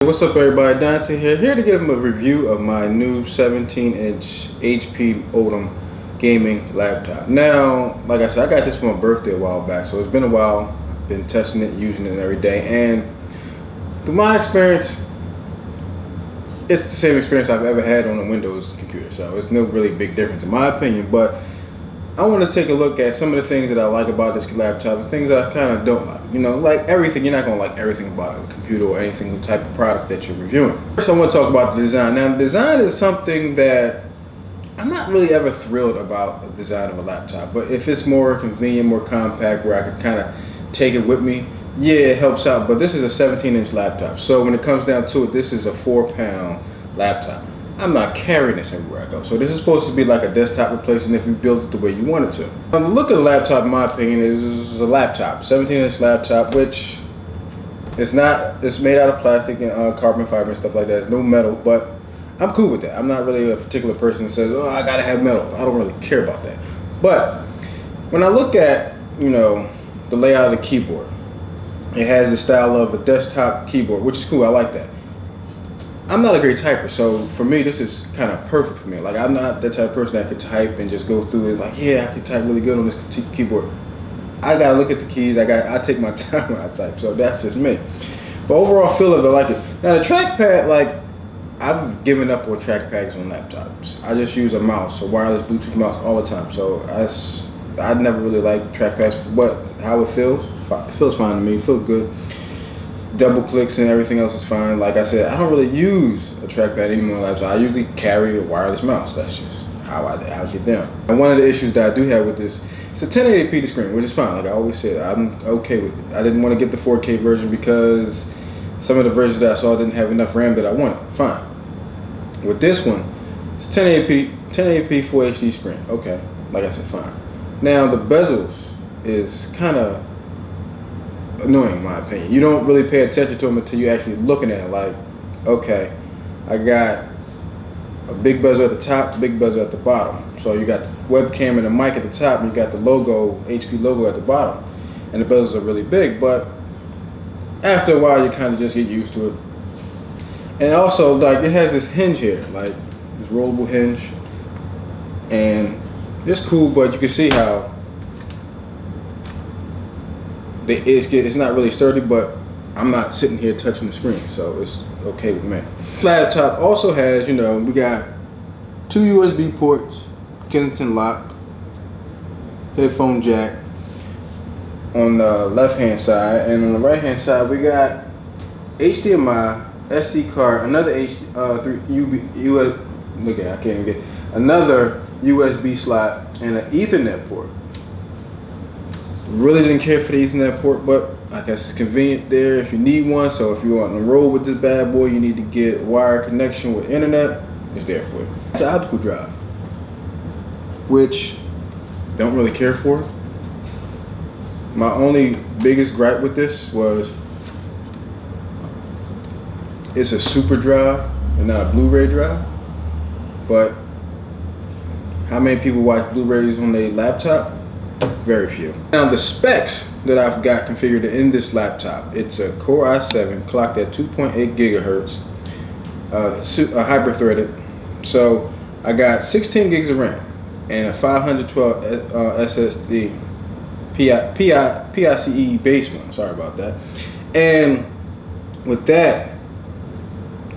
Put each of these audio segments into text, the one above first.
What's up everybody, Dante here to give them a review of my new 17-inch HP Omen gaming laptop. Now, like I said, I got this for my birthday a while back, so it's been a while. I've been testing it, using it every day, and through my experience, it's the same experience I've ever had on a Windows computer, so it's no really big difference in my opinion. But I want to take a look at some of the things that I like about this laptop and things I kind of don't like. You know, like everything, you're not going to like everything about a computer or anything, the type of product that you're reviewing. First, I want to talk about the design. Now, the design is something that I'm not really ever thrilled about the design of a laptop, but if it's more convenient, more compact, where I can kind of take it with me, yeah, it helps out. But this is a 17-inch laptop, so when it comes down to it, this is a 4-pound laptop. I'm not carrying this everywhere I go. So this is supposed to be like a desktop replacement if you build it the way you want it to. Now, the look of the laptop, in my opinion, is a laptop, 17-inch laptop, which is not, it's made out of plastic and carbon fiber and stuff like that. There's no metal, but I'm cool with that. I'm not really a particular person that says, oh, I gotta have metal. I don't really care about that. But when I look at, you know, the layout of the keyboard, it has the style of a desktop keyboard, which is cool. I like that. I'm not a great typer, so for me, this is kind of perfect for me. Like, I'm not that type of person that could type and just go through it like, yeah, I can type really good on this keyboard. I gotta look at the keys. I take my time when I type, so that's just me. But overall feel of it, I like it. Now the trackpad, like, I've given up on trackpads on laptops. I just use a mouse, a wireless Bluetooth mouse all the time. So I never really liked trackpads, but how it feels fine to me. It feels good. Double clicks and everything else is fine. Like I said, I don't really use a trackpad anymore on laptops. I usually carry a wireless mouse. That's just how I get down. And one of the issues that I do have with this, it's a 1080p screen, which is fine. Like I always said, I'm okay with it. I didn't want to get the 4K version because some of the versions that I saw didn't have enough RAM that I wanted. Fine. With this one, it's 1080p Full HD screen. Okay, like I said, fine. Now the bezels is kind of annoying in my opinion. You don't really pay attention to them until you're actually looking at it. Like, okay, I got a big bezel at the top, big bezel at the bottom. So you got the webcam and the mic at the top, and you got the logo, HP logo at the bottom. And the bezels are really big, but after a while you kind of just get used to it. And also, like, it has this hinge here, like this rollable hinge, and it's cool, but you can see how it's not really sturdy, but I'm not sitting here touching the screen, so it's okay with me. This laptop also has, you know, we got 2 USB ports, Kensington lock, headphone jack on the left hand side, and on the right hand side we got HDMI, SD card, another another USB slot, and an Ethernet port. Really didn't care for the Ethernet port, but I guess it's convenient there if you need one. So if you want to roll with this bad boy, you need to get a wire connection with internet, it's there for you. It's an optical drive, which don't really care for. My only biggest gripe with this was it's a super drive and not a Blu-ray drive. But how many people watch Blu-rays on their laptop? Very few. Now the specs that I've got configured in this laptop, it's a Core i7 clocked at 2.8 gigahertz, hyper-threaded. So I got 16 gigs of RAM and a 512 SSD, PICe base one. Sorry about that. And with that,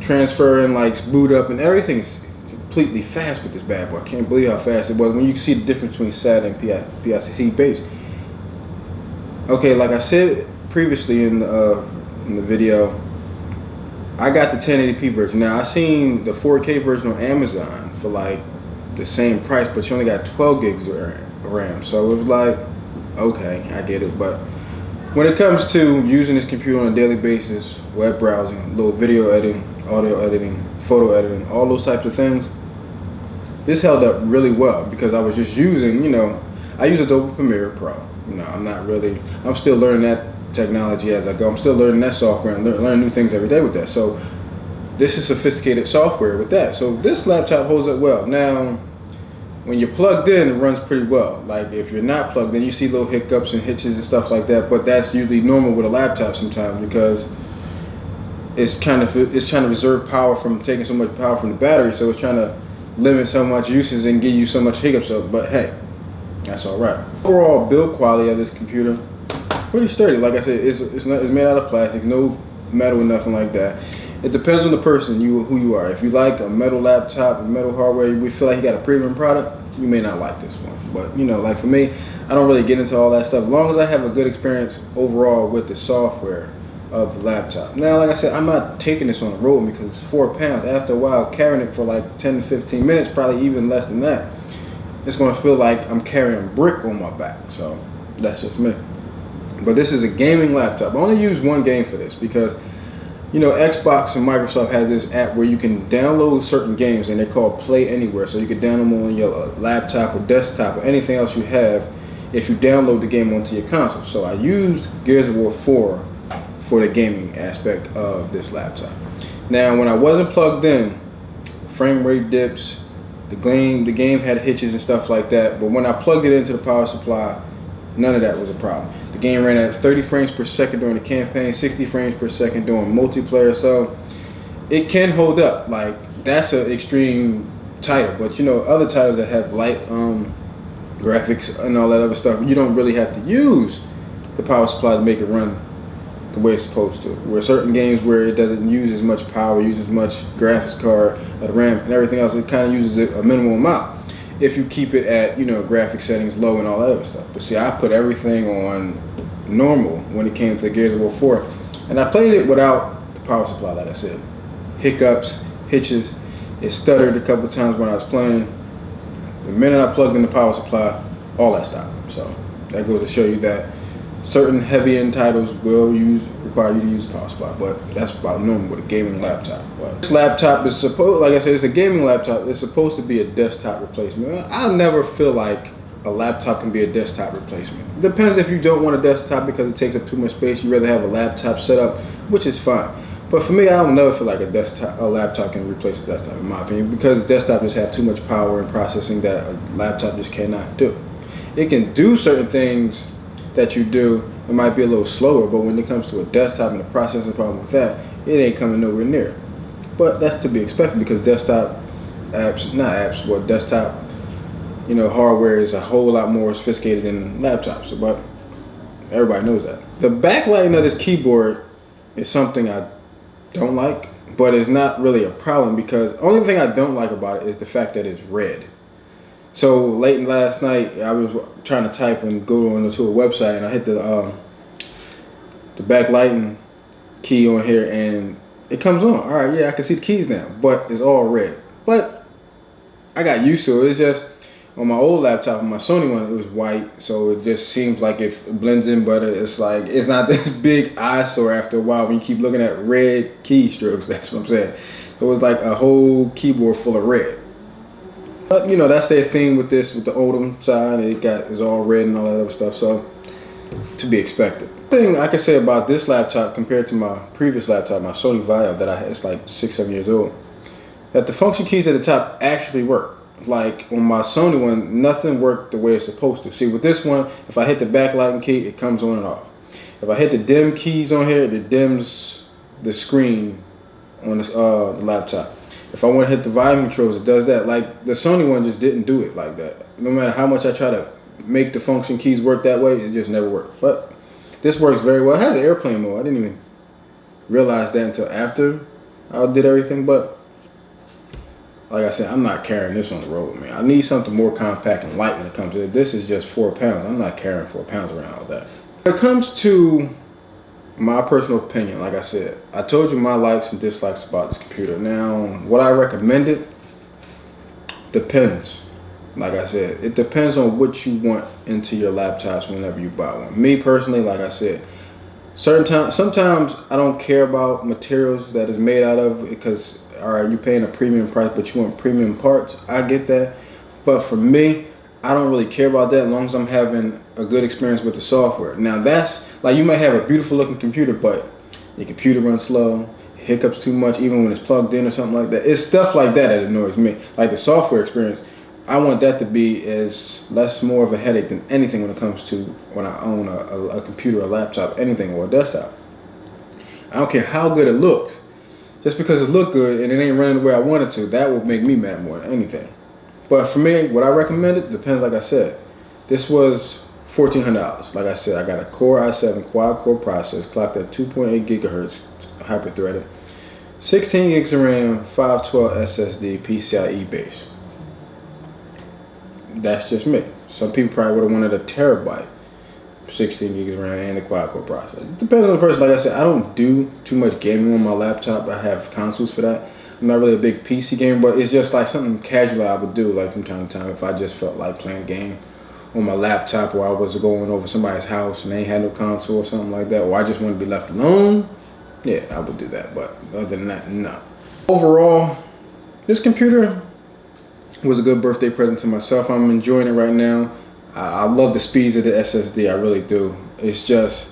transferring, like, boot up and everything's completely fast with this bad boy. I can't believe how fast it was when you see the difference between SATA and PICe base. Okay, like I said previously in the video, I got the 1080p version. Now I seen the 4K version on Amazon for like the same price, but you only got 12 gigs of RAM. So it was like, okay, I get it. But when it comes to using this computer on a daily basis, web browsing, little video editing, audio editing, photo editing, all those types of things, this held up really well because I was just using, you know, I use Adobe Premiere Pro. You know, I'm still learning that technology as I go. I'm still learning that software and learning new things every day with that. So this is sophisticated software with that. So this laptop holds up well. Now, when you're plugged in, it runs pretty well. Like if you're not plugged in, you see little hiccups and hitches and stuff like that, but that's usually normal with a laptop sometimes because it's trying to reserve power from taking so much power from the battery, so it's trying to limit so much usage and give you so much hiccups. But hey, that's all right. Overall build quality of this computer, pretty sturdy. Like I said, it's made out of plastic, no metal or nothing like that. It depends on the person, who you are. If you like a metal laptop, a metal hardware, we feel like you got a premium product, you may not like this one. But you know, like for me, I don't really get into all that stuff. As long as I have a good experience overall with the software of the laptop. Now, like I said, I'm not taking this on the road because it's 4 pounds. After a while, carrying it for like 10 to 15 minutes, probably even less than that, it's going to feel like I'm carrying a brick on my back. So that's just me. But this is a gaming laptop. I only use one game for this because, you know, Xbox and Microsoft has this app where you can download certain games, and they're called Play Anywhere. So you can download them on your laptop or desktop or anything else you have if you download the game onto your console. So I used Gears of War 4 for the gaming aspect of this laptop. Now, when I wasn't plugged in, frame rate dips, the game had hitches and stuff like that. But when I plugged it into the power supply, none of that was a problem. The game ran at 30 frames per second during the campaign, 60 frames per second during multiplayer, so it can hold up. Like, that's an extreme title, but you know, other titles that have light graphics and all that other stuff, you don't really have to use the power supply to make it run the way it's supposed to. Where certain games where it doesn't use as much power, uses much graphics card, RAM, and everything else, it kind of uses a minimal amount if you keep it at, you know, graphic settings low and all that other stuff. But see, I put everything on normal when it came to Gears of War 4, and I played it without the power supply. Like I said, hiccups, hitches, it stuttered a couple times when I was playing. The minute I plugged in the power supply, all that stopped. So that goes to show you that certain heavy end titles will require you to use the power supply, but that's about normal with a gaming laptop. But this laptop is supposed, like I said, it's a gaming laptop. It's supposed to be a desktop replacement. I'll never feel like a laptop can be a desktop replacement. It depends if you don't want a desktop because it takes up too much space. You rather have a laptop set up, which is fine. But for me, I don't never feel like a laptop can replace a desktop, in my opinion, because desktop just have too much power and processing that a laptop just cannot do. It can do certain things that you do, it might be a little slower, but when it comes to a desktop and the processing problem with that, it ain't coming nowhere near it. But that's to be expected because desktop desktop, you know, hardware is a whole lot more sophisticated than laptops, but everybody knows that. The backlighting of this keyboard is something I don't like, but it's not really a problem because the only thing I don't like about it is the fact that it's red. So late last night, I was trying to type and go onto a website, and I hit the backlighting key on here, and it comes on. All right, yeah, I can see the keys now, but it's all red. But I got used to it. It's just on my old laptop, on my Sony one, it was white, so it just seems like it blends in better. It's like it's not this big eyesore after a while when you keep looking at red keystrokes. That's what I'm saying. So it was like a whole keyboard full of red. But you know, that's their theme with this, with the Omen side. It's all red and all that other stuff, so to be expected. The thing I can say about this laptop compared to my previous laptop, my Sony Vaio that I had, it's like 6-7 years old, that the function keys at the top actually work. Like on my Sony one, nothing worked the way it's supposed to. See, with this one, if I hit the backlighting key, it comes on and off. If I hit the dim keys on here, it dims the screen on this, the laptop. If I want to hit the volume controls, it does that. Like the Sony one just didn't do it like that. No matter how much I try to make the function keys work that way, it just never worked. But this works very well. It has an airplane mode. I didn't even realize that until after I did everything. But like I said, I'm not carrying this on the road, man. I need something more compact and light when it comes to it. This is just 4 pounds. I'm not carrying 4 pounds around with that. When it comes to my personal opinion, like I said, I told you my likes and dislikes about this computer. Now, what I recommend it depends. Like I said, it depends on what you want into your laptops whenever you buy one. Me personally, like I said, sometimes I don't care about materials that is made out of because, all right, you're paying a premium price, but you want premium parts. I get that. But for me, I don't really care about that as long as I'm having a good experience with the software. Now that's, like, you might have a beautiful looking computer, but your computer runs slow, hiccups too much even when it's plugged in or something like that. It's stuff like that that annoys me. Like the software experience, I want that to be as less more of a headache than anything when it comes to when I own a computer, a laptop, anything, or a desktop. I don't care how good it looks. just because it looked good and it ain't running the way I wanted to, that would make me mad more than anything. But for me, what I recommend it depends. Like I said, this was $1,400. Like I said, I got a Core i7 quad core processor, clocked at 2.8 gigahertz, hyper threaded, 16 gigs of RAM, 512 SSD, PCIe base. That's just me. Some people probably would have wanted a terabyte, 16 gigs of RAM, and the quad core processor. It depends on the person. Like I said, I don't do too much gaming on my laptop. I have consoles for that. I'm not really a big PC gamer, but it's just like something casual I would do, like from time to time, if I just felt like playing a game on my laptop, or I was going over somebody's house and they ain't had no console or something like that, or I just wanted to be left alone. Yeah, I would do that. But other than that, no. Overall, this computer was a good birthday present to myself. I'm enjoying it right now. I love the speeds of the SSD. I really do. It's just,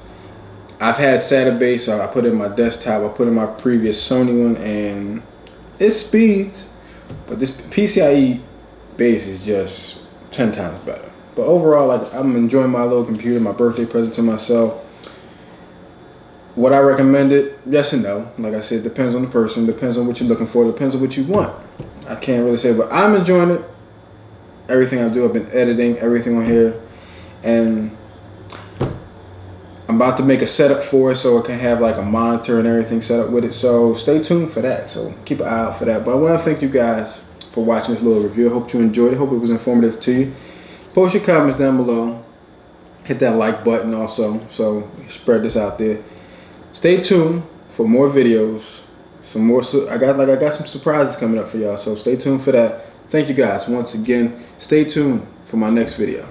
I've had SATA base, so I put it in my desktop. I put in my previous Sony one, and it speeds, but this PCIe base is just 10 times better. But overall, like, I'm enjoying my little computer, my birthday present to myself. Would I recommend it? Yes and no. Like I said, depends on the person, depends on what you're looking for, depends on what you want. I can't really say, but I'm enjoying it. Everything I do, I've been editing everything on here, and I'm about to make a setup for it so it can have like a monitor and everything set up with it. So stay tuned for that. So keep an eye out for that. But I want to thank you guys for watching this little review. I hope you enjoyed it. Hope it was informative to you. Post your comments down below. Hit that like button also, so spread this out there. Stay tuned for more videos. Some more. I got some surprises coming up for y'all. So stay tuned for that. Thank you guys once again. Stay tuned for my next video.